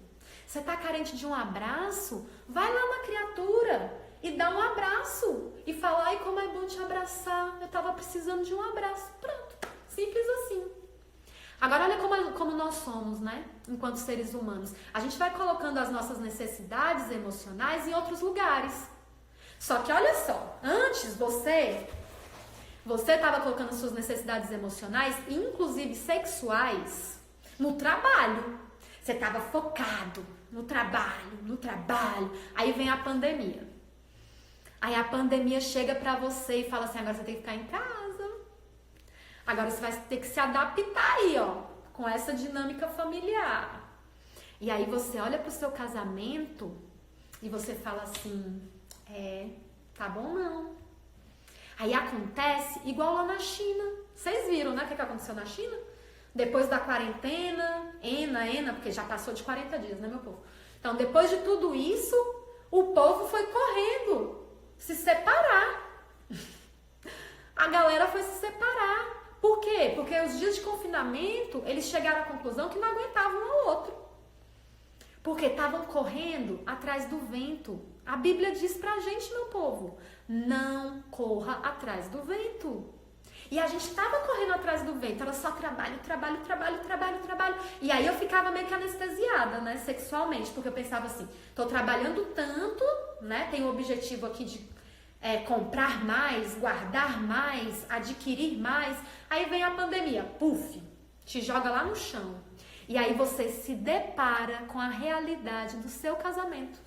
S1: Você tá carente de um abraço? Vai lá na criatura e dá um abraço. E fala, ai, como é bom te abraçar. Eu tava precisando de um abraço. Pronto. Simples assim. Agora olha como nós somos, né? Enquanto seres humanos. A gente vai colocando as nossas necessidades emocionais em outros lugares. Só que olha só, antes você estava colocando suas necessidades emocionais, inclusive sexuais, no trabalho. Você estava focado no trabalho. Aí vem a pandemia. Aí a pandemia chega pra você e fala assim, agora você tem que ficar em casa. Agora você vai ter que se adaptar aí, ó, com essa dinâmica familiar. E aí você olha pro seu casamento e você fala assim, tá bom não. Aí acontece igual lá na China. Vocês viram, né, o que aconteceu na China? Depois da quarentena, porque já passou de 40 dias, né, meu povo? Então, depois de tudo isso, o povo foi correndo se separar. A galera foi se separar. Por quê? Porque os dias de confinamento, eles chegaram à conclusão que não aguentavam um ao outro. Porque estavam correndo atrás do vento. A Bíblia diz pra gente, meu povo, não corra atrás do vento. E a gente estava correndo atrás do vento, era só trabalho. E aí eu ficava meio que anestesiada, né, sexualmente, porque eu pensava assim, tô trabalhando tanto, né, tenho o objetivo aqui de comprar mais, guardar mais, adquirir mais. Aí vem a pandemia, puf, te joga lá no chão. E aí você se depara com a realidade do seu casamento.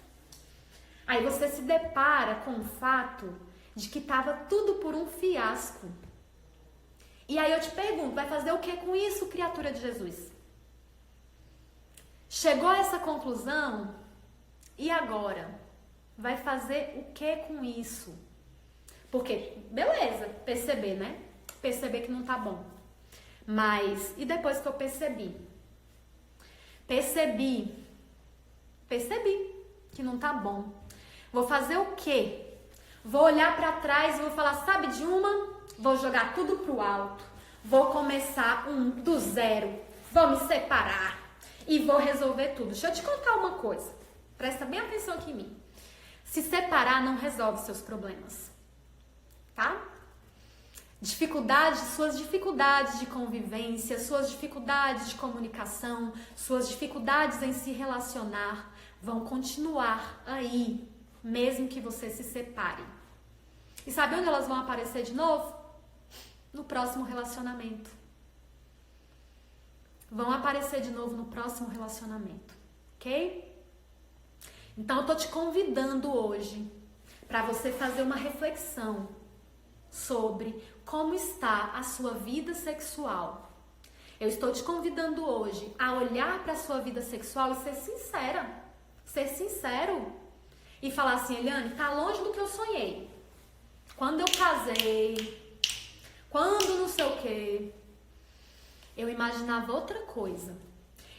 S1: Aí você se depara com o fato de que estava tudo por um fiasco. E aí eu te pergunto, vai fazer o que com isso, criatura de Jesus? Chegou a essa conclusão? E agora? Vai fazer o que com isso? Porque, beleza, perceber, né? Perceber que não tá bom. Mas, e depois que eu percebi? Percebi que não tá bom. Vou fazer o quê? Vou olhar pra trás e vou falar, sabe de uma? Vou jogar tudo pro alto. Vou começar do zero. Vou me separar. E vou resolver tudo. Deixa eu te contar uma coisa. Presta bem atenção aqui em mim. Se separar não resolve seus problemas. Tá? Suas dificuldades de convivência, suas dificuldades de comunicação, suas dificuldades em se relacionar vão continuar aí, mesmo que você se separe. E sabe onde elas vão aparecer de novo? No próximo relacionamento. Vão aparecer de novo no próximo relacionamento, ok? Então eu tô te convidando hoje para você fazer uma reflexão sobre como está a sua vida sexual. Eu estou te convidando hoje a olhar para a sua vida sexual e ser sincera, ser sincero e falar assim, Eliane, tá longe do que eu sonhei. Quando eu casei, quando não sei o quê, eu imaginava outra coisa.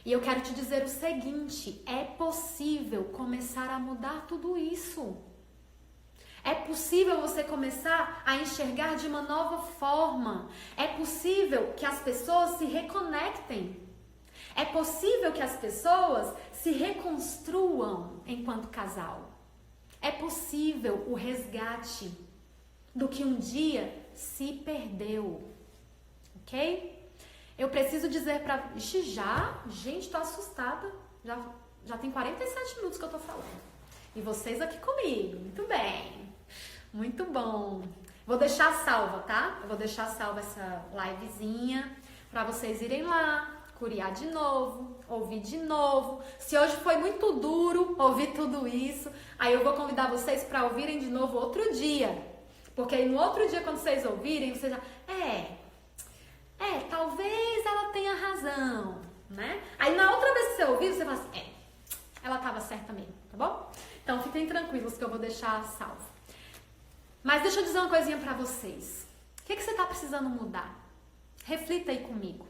S1: E eu quero te dizer o seguinte, é possível começar a mudar tudo isso. É possível você começar a enxergar de uma nova forma. É possível que as pessoas se reconectem. É possível que as pessoas se reconstruam enquanto casal. É possível o resgate do que um dia se perdeu. Ok? Eu preciso dizer pra... Gente, tô assustada. Já tem 47 minutos que eu tô falando. E vocês aqui comigo. Muito bem. Muito bom. Vou deixar salva, tá? Eu vou deixar salva essa livezinha pra vocês irem lá, curiar de novo, ouvir de novo. Se hoje foi muito duro ouvir tudo isso, aí eu vou convidar vocês pra ouvirem de novo outro dia. Porque aí no outro dia, quando vocês ouvirem, vocês já... talvez ela tenha razão, né? Aí na outra vez que você ouvir, você fala assim, ela tava certa mesmo, tá bom? Então fiquem tranquilos que eu vou deixar salvo. Mas deixa eu dizer uma coisinha pra vocês. O que você tá precisando mudar? Reflita aí comigo.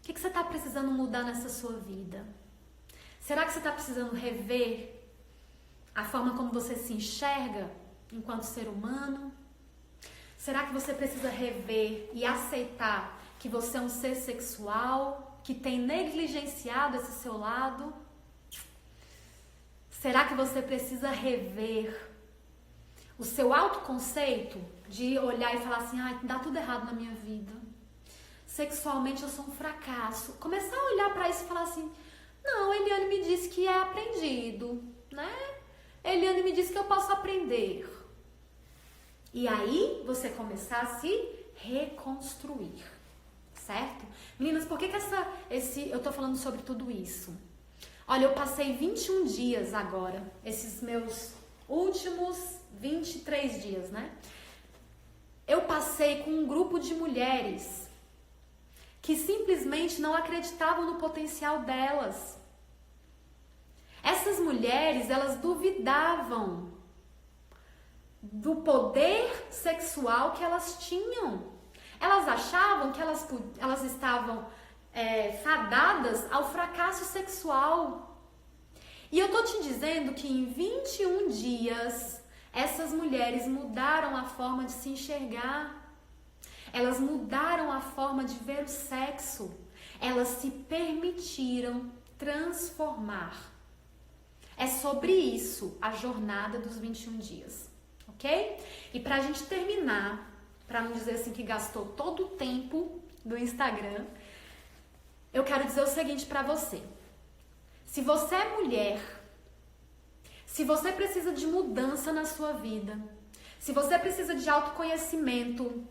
S1: O que você tá precisando mudar nessa sua vida? Será que você tá precisando rever a forma como você se enxerga enquanto ser humano? Será que você precisa rever e aceitar que você é um ser sexual, que tem negligenciado esse seu lado? Será que você precisa rever o seu autoconceito de olhar e falar assim, dá tudo errado na minha vida. Sexualmente eu sou um fracasso. Começar a olhar pra isso e falar assim, não, Eliane me disse que é aprendido, né? Eliane me disse que eu posso aprender. E aí você começar a se reconstruir, certo? Meninas, por que eu tô falando sobre tudo isso? Olha, eu passei 21 dias agora, esses meus últimos 23 dias, né? Eu passei com um grupo de mulheres que simplesmente não acreditavam no potencial delas. Essas mulheres, elas duvidavam do poder sexual que elas tinham. Elas achavam que elas estavam fadadas ao fracasso sexual. E eu tô te dizendo que em 21 dias, essas mulheres mudaram a forma de se enxergar. Elas mudaram a forma de ver o sexo. Elas se permitiram transformar. É sobre isso a jornada dos 21 dias, ok? E pra gente terminar, pra não dizer assim que gastou todo o tempo do Instagram, eu quero dizer o seguinte pra você. Se você é mulher, se você precisa de mudança na sua vida, se você precisa de autoconhecimento,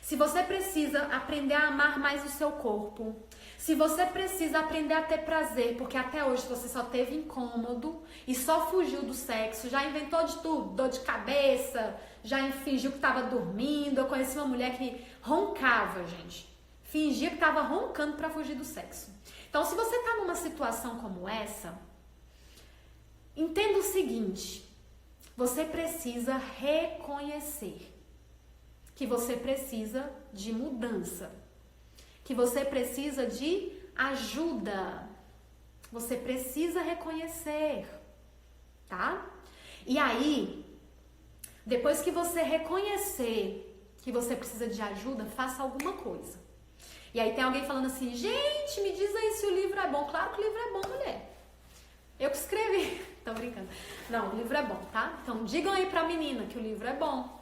S1: se você precisa aprender a amar mais o seu corpo, se você precisa aprender a ter prazer, porque até hoje você só teve incômodo e só fugiu do sexo, já inventou de tudo, dor de cabeça, já fingiu que estava dormindo. Eu conheci uma mulher que roncava, gente. Fingia que estava roncando para fugir do sexo. Então, se você está numa situação como essa, entenda o seguinte: você precisa reconhecer que você precisa de mudança, que você precisa de ajuda. Você precisa reconhecer, tá? E aí, depois que você reconhecer que você precisa de ajuda, faça alguma coisa. E aí tem alguém falando assim: gente, me diz aí se o livro é bom. Claro que o livro é bom, mulher. Eu que escrevi. Tô brincando. Não, o livro é bom, tá? Então digam aí pra menina que o livro é bom.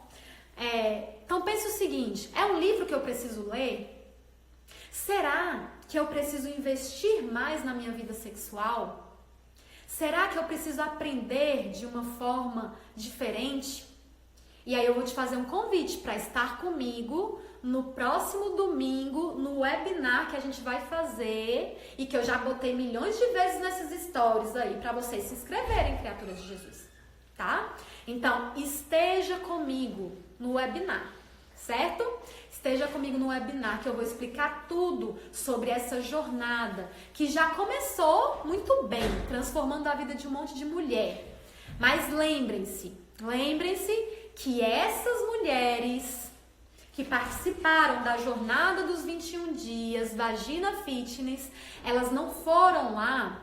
S1: Então pense o seguinte: é um livro que eu preciso ler? Será que eu preciso investir mais na minha vida sexual? Será que eu preciso aprender de uma forma diferente? E aí eu vou te fazer um convite para estar comigo no próximo domingo, no webinar que a gente vai fazer e que eu já botei milhões de vezes nessas stories aí para vocês se inscreverem, criaturas de Jesus, tá? Então, esteja comigo no webinar, certo? Esteja comigo no webinar que eu vou explicar tudo sobre essa jornada que já começou muito bem, transformando a vida de um monte de mulher. Mas lembrem-se que essas mulheres que participaram da jornada dos 21 dias, Vagina Fitness, elas não foram lá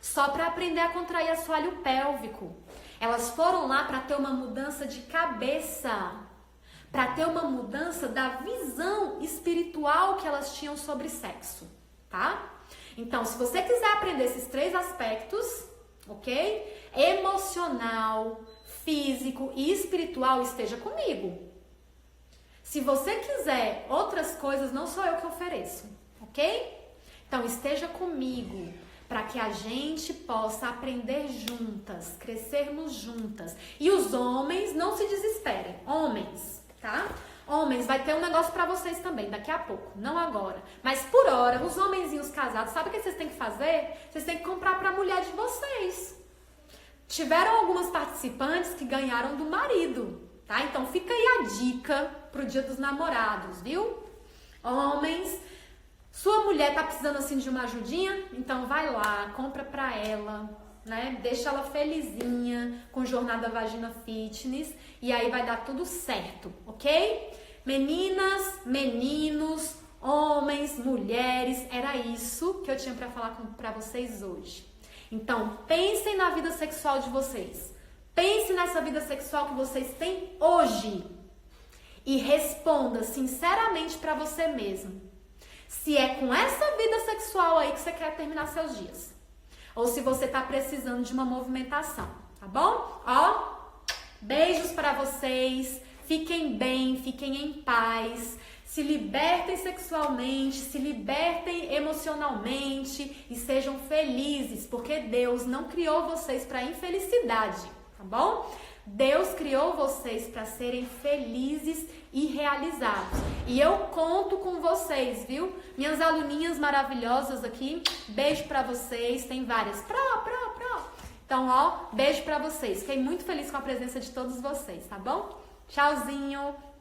S1: só para aprender a contrair assoalho pélvico. Elas foram lá para ter uma mudança de cabeça, para ter uma mudança da visão espiritual que elas tinham sobre sexo, tá? Então, se você quiser aprender esses 3 aspectos, ok? Emocional, físico e espiritual, esteja comigo. Se você quiser outras coisas, não sou eu que ofereço, ok? Então, esteja comigo para que a gente possa aprender juntas, crescermos juntas. E os homens, não se desesperem. Homens, tá? Homens, vai ter um negócio para vocês também, daqui a pouco, não agora. Mas por hora, os homenzinhos casados, sabe o que vocês têm que fazer? Vocês têm que comprar para a mulher de vocês. Tiveram algumas participantes que ganharam do marido, tá? Então fica aí a dica pro Dia dos Namorados, viu? Homens, sua mulher tá precisando assim de uma ajudinha? Então vai lá, compra pra ela, né? Deixa ela felizinha com Jornada Vagina Fitness e aí vai dar tudo certo, ok? Meninas, meninos, homens, mulheres, era isso que eu tinha pra falar pra vocês hoje. Então, pensem na vida sexual de vocês. Pense nessa vida sexual que vocês têm hoje. E responda sinceramente para você mesmo. Se é com essa vida sexual aí que você quer terminar seus dias. Ou se você tá precisando de uma movimentação, tá bom? Ó, beijos para vocês. Fiquem bem, fiquem em paz. Se libertem sexualmente, se libertem emocionalmente e sejam felizes, porque Deus não criou vocês para infelicidade, tá bom? Deus criou vocês para serem felizes e realizados. E eu conto com vocês, viu? Minhas aluninhas maravilhosas aqui, beijo para vocês, tem várias. Então, ó, beijo para vocês. Fiquei muito feliz com a presença de todos vocês, tá bom? Tchauzinho!